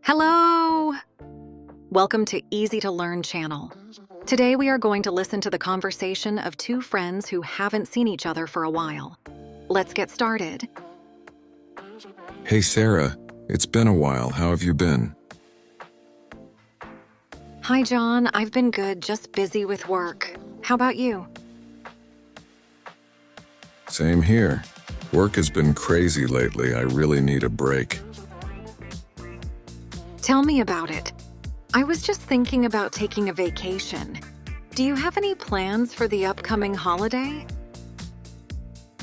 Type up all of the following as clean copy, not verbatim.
Hello! Welcome to Easy to Learn channel. Today we are going to listen to the conversation of two friends who haven't seen each other for a while. Let's get started. Hey Sarah, it's been a while. How have you been? Hi John, I've been good, just busy with work. How about you? Same here. Work has been crazy lately. I really need a break. Tell me about it. I was just thinking about taking a vacation. Do you have any plans for the upcoming holiday?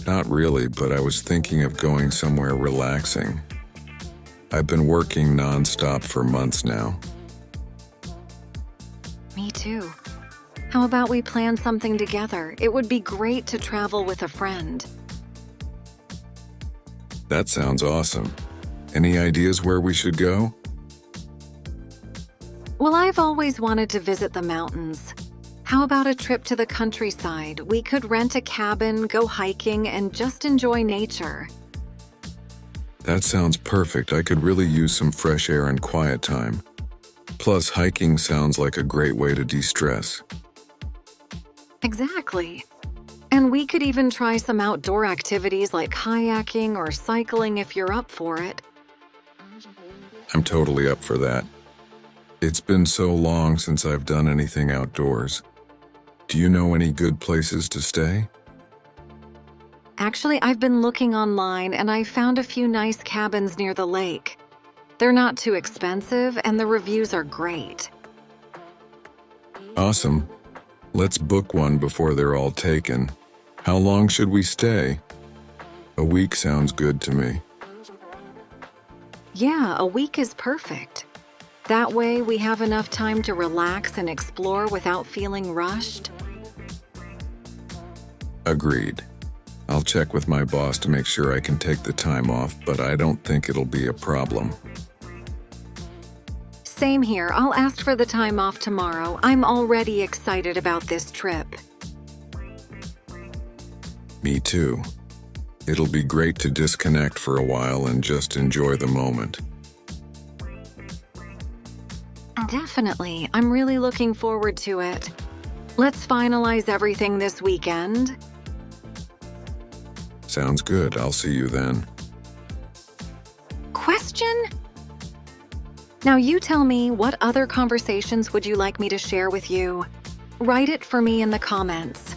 Not really, but I was thinking of going somewhere relaxing. I've been working non-stop for months now. Me too. How about we plan something together? It would be great to travel with a friend. That sounds awesome. Any ideas where we should go? Well, I've always wanted to visit the mountains. How about a trip to the countryside? We could rent a cabin, go hiking, and just enjoy nature. That sounds perfect. I could really use some fresh air and quiet time. Plus, hiking sounds like a great way to de-stress. Exactly. And we could even try some outdoor activities like kayaking or cycling if you're up for it. I'm totally up for that. It's been so long since I've done anything outdoors. Do you know any good places to stay? Actually, I've been looking online and I found a few nice cabins near the lake. They're not too expensive and the reviews are great. Awesome. Let's book one before they're all taken. How long should we stay? A week sounds good to me. Yeah, a week is perfect. That way we have enough time to relax and explore without feeling rushed. Agreed. I'll check with my boss to make sure I can take the time off, but I don't think it'll be a problem. Same here. I'll ask for the time off tomorrow. I'm already excited about this trip. Me too. It'll be great to disconnect for a while and just enjoy the moment. Definitely. I'm really looking forward to it. Let's finalize everything this weekend. Sounds good. I'll see you then. Question? Now you tell me, what other conversations would you like me to share with you? Write it for me in the comments.